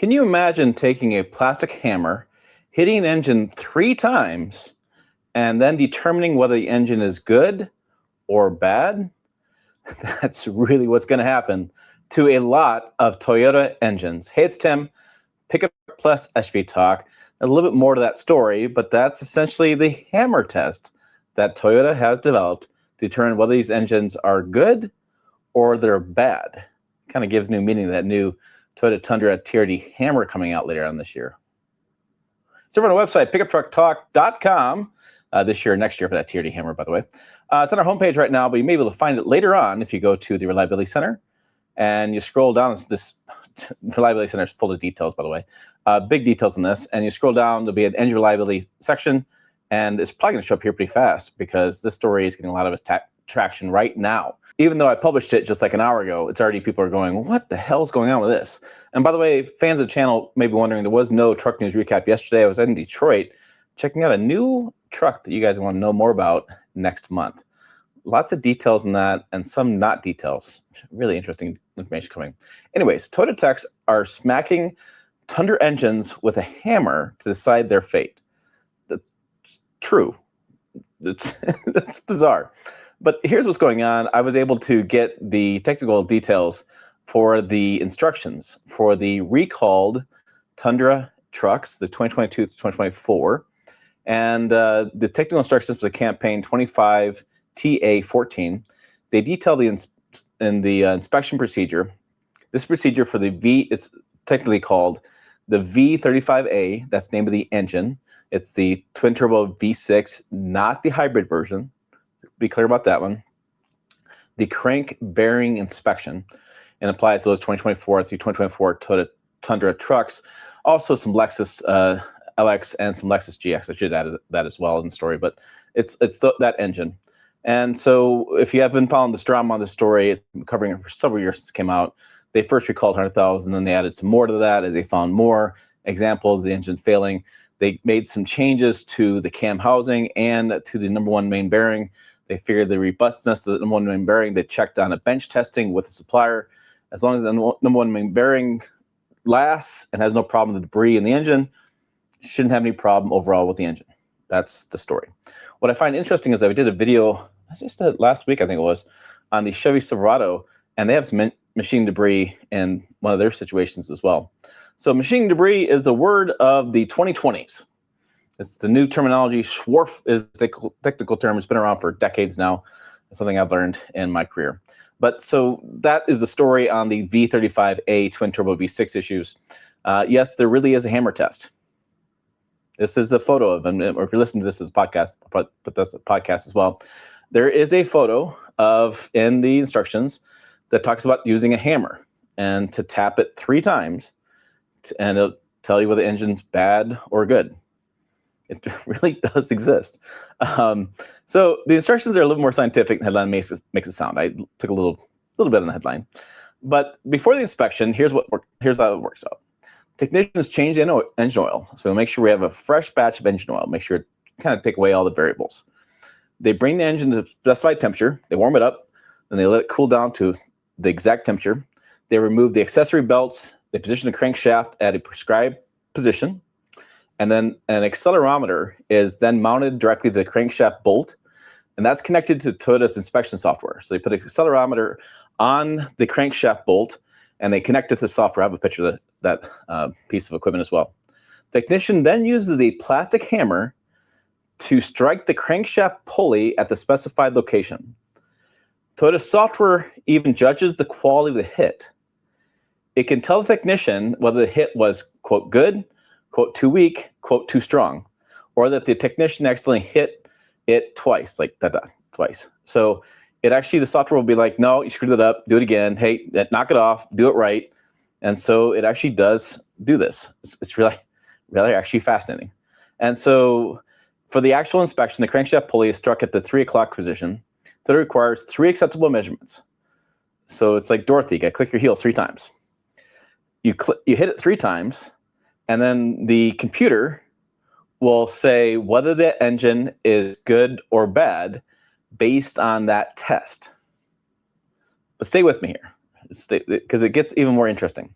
Can you imagine taking a plastic hammer, hitting an engine 3 times, and then determining whether the engine is good or bad? That's really what's going to happen to a lot of Toyota engines. Hey, it's Tim, Pickup Plus SV Talk. A little bit more to that story, but that's essentially the hammer test that Toyota has developed to determine whether these engines are good or they're bad. Kind of gives new meaning to that new Toyota Tundra TRD hammer coming out later on this year. It's over on our website, pickuptrucktalk.com, this year, next year for that TRD hammer, by the way. It's on our homepage right now, but you may be able to find it later on if you go to the Reliability Center and you scroll down. This Reliability Center is full of details, by the way, big details in this. And you scroll down, there'll be an engine reliability section, and it's probably going to show up here pretty fast because this story is getting a lot of traction right now. Even though I published it just like an hour ago, it's already people are going, what the hell's going on with this? And by the way, fans of the channel may be wondering, there was no truck news recap yesterday. I was in Detroit checking out a new truck that you guys want to know more about next month. Lots of details in that and some not details. Really interesting information coming. Anyways, Toyota techs are smacking Tundra engines with a hammer to decide their fate. That's true. That's bizarre. But here's what's going on. I was able to get the technical details for the instructions for the recalled Tundra trucks, the 2022 to 2024, and the technical instructions for the campaign 25TA14. They detail in the inspection procedure. This procedure for the V, it's technically called the V35A. That's the name of the engine. It's the twin turbo V6, not the hybrid version. Be clear about that one. The crank bearing inspection, and applies to those 2024 through 2024 Toyota Tundra trucks. Also some Lexus LX and some Lexus GX. I should add that as well in the story, but it's that engine. And so if you have been following this drama on the story, covering it for several years since it came out, they first recalled 100,000, then they added some more to that as they found more examples, the engine failing. They made some changes to the cam housing and to the number one main bearing. They figured the robustness of the number one main bearing. They checked on a bench testing with the supplier. As long as the number one main bearing lasts and has no problem with the debris in the engine, shouldn't have any problem overall with the engine. That's the story. What I find interesting is I did a video just last week, I think it was, on the Chevy Silverado, and they have some machine debris in one of their situations as well. So machine debris is the word of the 2020s. It's the new terminology. Schwarf is the technical term. It's been around for decades now. It's something I've learned in my career. But so that is the story on the V35A twin turbo V6 issues. Yes, there really is a hammer test. This is a photo of them, or if you're listening to this as a podcast, put this as a podcast as well. There is a photo of, in the instructions, that talks about using a hammer and to tap it 3 times, and it'll tell you whether the engine's bad or good. It really does exist. So the instructions are a little more scientific than the headline makes it sound. I took a little bit on the headline. But before the inspection, here's how it works out. Technicians change engine oil. So we'll make sure we have a fresh batch of engine oil. Make sure to kind of take away all the variables. They bring the engine to specified temperature. They warm it up. Then they let it cool down to the exact temperature. They remove the accessory belts. They position the crankshaft at a prescribed position. And then an accelerometer is then mounted directly to the crankshaft bolt, and that's connected to Toyota's inspection software. So they put an accelerometer on the crankshaft bolt, and they connect it to the software. I have a picture of that piece of equipment as well. The technician then uses a plastic hammer to strike the crankshaft pulley at the specified location. Toyota software even judges the quality of the hit. It can tell the technician whether the hit was, quote, good, quote, too weak, quote, too strong, or that the technician accidentally hit it twice, like twice. So it actually, the software will be like, no, you screwed it up, do it again. Hey, knock it off, do it right. And so it actually does do this. It's really actually fascinating. And so for the actual inspection, the crankshaft pulley is struck at the 3 o'clock position. So it requires 3 acceptable measurements. So it's like Dorothy, you gotta click your heels 3 times. You hit it 3 times, and then the computer will say whether the engine is good or bad based on that test. But stay with me here, because it gets even more interesting.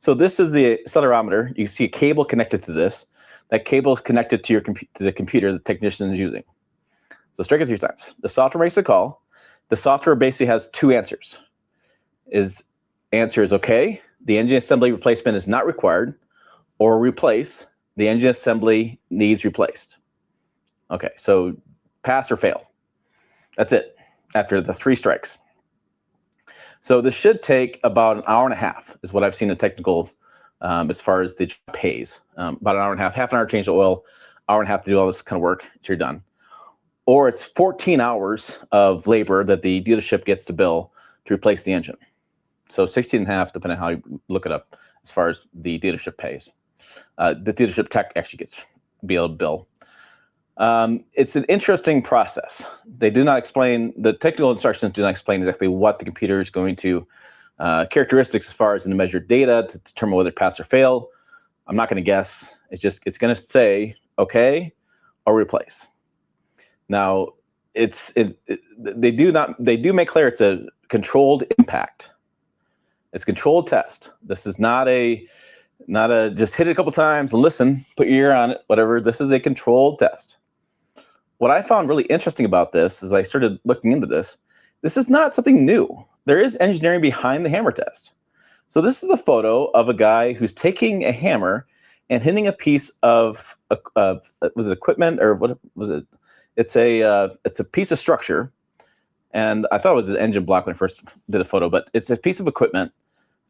So this is the accelerometer. You see a cable connected to this. That cable is connected to the computer the technician is using. So strike it 3 times. The software makes a call. The software basically has 2 answers. Answer is okay, the engine assembly replacement is not required, or replace, the engine assembly needs replaced. Okay, so pass or fail. That's it after the 3 strikes. So this should take about an hour and a half is what I've seen in technical as far as the job pays. About an hour and a half an hour to change the oil, hour and a half to do all this kind of work until you're done. Or it's 14 hours of labor that the dealership gets to bill to replace the engine. So 16 and a half, depending on how you look it up, as far as the dealership pays. The dealership tech actually gets to be able to bill. It's an interesting process. They do not explain, the technical instructions do not explain exactly what the computer is going to, characteristics as far as in the measured data to determine whether pass or fail. I'm not going to guess. It's going to say, okay, or replace. Now, they do make clear it's a controlled impact. It's a controlled test. This is not a just hit it a couple times and listen, put your ear on it, whatever. This is a controlled test. What I found really interesting about this as I started looking into this is not something new. There is engineering behind the hammer test. So this is a photo of a guy who's taking a hammer and hitting a piece of was it equipment or what was it? It's a piece of structure, and I thought it was an engine block when I first did a photo, but it's a piece of equipment.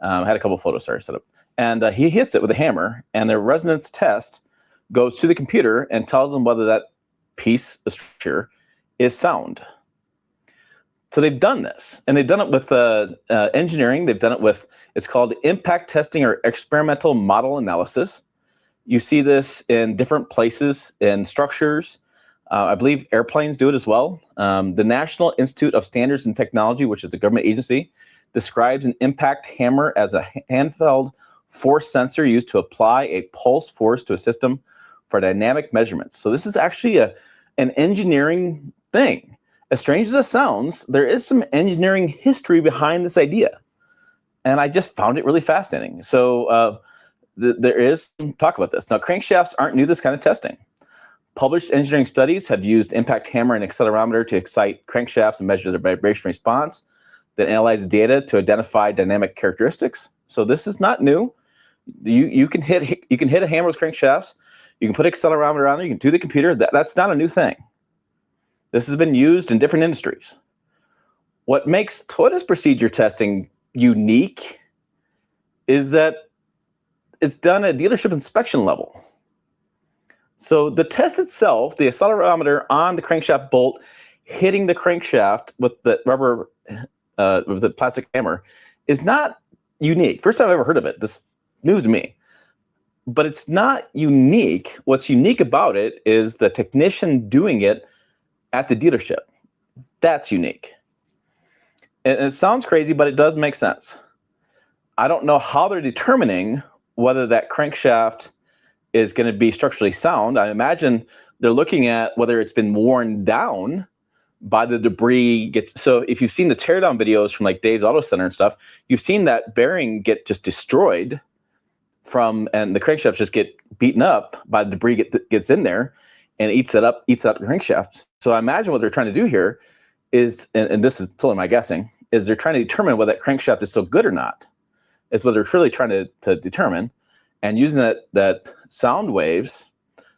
I had a couple of photos set up, and he hits it with a hammer, and the resonance test goes to the computer and tells them whether that piece of structure is sound. So they've done this, and they've done it with engineering. They've done it with, it's called impact testing or experimental model analysis. You see this in different places in structures. I believe airplanes do it as well. The National Institute of Standards and Technology, which is a government agency, describes an impact hammer as a handheld force sensor used to apply a pulse force to a system for dynamic measurements. So this is actually an engineering thing. As strange as it sounds, there is some engineering history behind this idea. And I just found it really fascinating. So there is some talk about this. Now, crankshafts aren't new to this kind of testing. Published engineering studies have used impact hammer and accelerometer to excite crankshafts and measure their vibration response, then analyze the data to identify dynamic characteristics. So this is not new. You can hit a hammer with crankshafts. You can put an accelerometer on there. You can do the computer. That's not a new thing. This has been used in different industries. What makes Toyota's procedure testing unique is that it's done at dealership inspection level. So the test itself, the accelerometer on the crankshaft bolt hitting the crankshaft with the rubber, with the plastic hammer, is not unique. First time I've ever heard of it. This is news to me. But it's not unique. What's unique about it is the technician doing it at the dealership. That's unique. And it sounds crazy, but it does make sense. I don't know how they're determining whether that crankshaft is going to be structurally sound. I imagine they're looking at whether it's been worn down by the debris. So if you've seen the teardown videos from like Dave's Auto Center and stuff, you've seen that bearing get just destroyed and the crankshaft just get beaten up by the debris gets in there and eats up the crankshaft. So I imagine what they're trying to do here is, and this is totally my guessing, is they're trying to determine whether that crankshaft is still good or not. It's what they're really trying to determine, and using that sound waves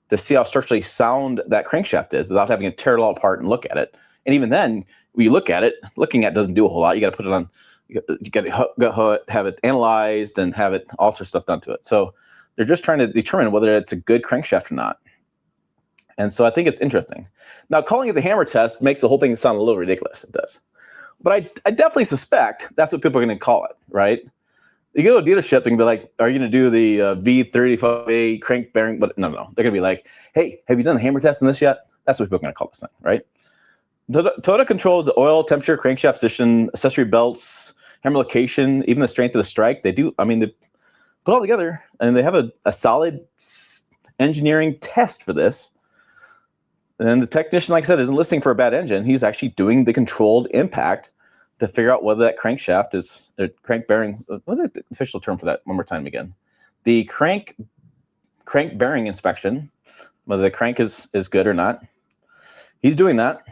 to see how structurally sound that crankshaft is without having to tear it all apart and look at it. And even then, when you look at it, looking at it doesn't do a whole lot. You got to put it on, you got to have it analyzed and have it all sorts of stuff done to it. So they're just trying to determine whether it's a good crankshaft or not. And so I think it's interesting. Now, calling it the hammer test makes the whole thing sound a little ridiculous. It does. But I definitely suspect that's what people are going to call it, right? You go to a dealership, they can be like, are you going to do the V35A Crank Bearing? But no. They're going to be like, hey, have you done the hammer test on this yet? That's what people are going to call this thing, right? Toyota controls the oil, temperature, crankshaft position, accessory belts, hammer location, even the strength of the strike. They do, they put it all together, and they have a solid engineering test for this. And the technician, like I said, isn't listening for a bad engine. He's actually doing the controlled impact to figure out whether that crankshaft is a crank bearing. What is the official term for that? One more time again. The crank bearing inspection, whether the crank is good or not. He's doing that.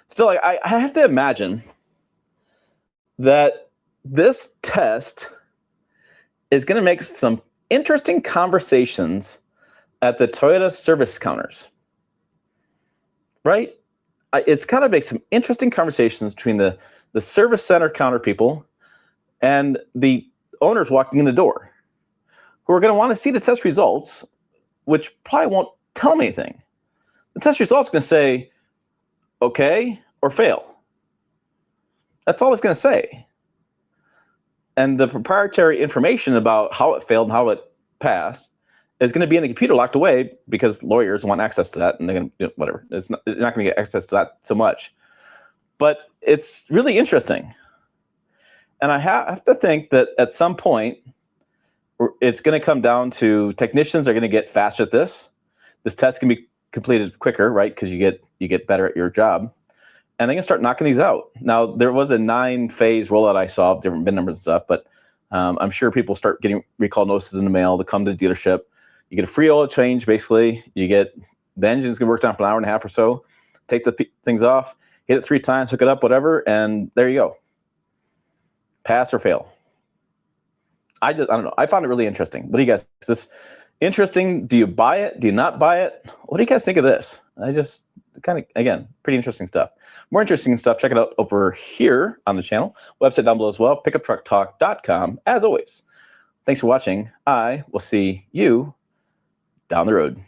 Still, I have to imagine that this test is going to make some interesting conversations at the Toyota service counters, right? It's got to make some interesting conversations between the service center counter people and the owners walking in the door, who are going to want to see the test results, which probably won't tell them anything. The test results are going to say, okay or fail. That's all it's going to say. And the proprietary information about how it failed and how it passed is going to be in the computer locked away, because lawyers want access to that, and they're going to, whatever. They're not going to get access to that so much. But it's really interesting. And I have to think that at some point, it's going to come down to technicians are going to get faster at this. This test can be completed quicker, right? Because you get better at your job. And they can start knocking these out. Now, there was a 9-phase rollout I saw of different VIN numbers and stuff, but I'm sure people start getting recall notices in the mail to come to the dealership. You get a free oil change, basically. You get the engine's going to work on for an hour and a half or so. Take the things off, hit it 3 times, hook it up, whatever, and there you go. Pass or fail. I don't know. I found it really interesting. What do you guys? Is this interesting? Do you buy it? Do you not buy it? What do you guys think of this? I just kind of, again, pretty interesting stuff. More interesting stuff, check it out over here on the channel. Website down below as well, pickuptrucktalk.com. As always, thanks for watching. I will see you down the road.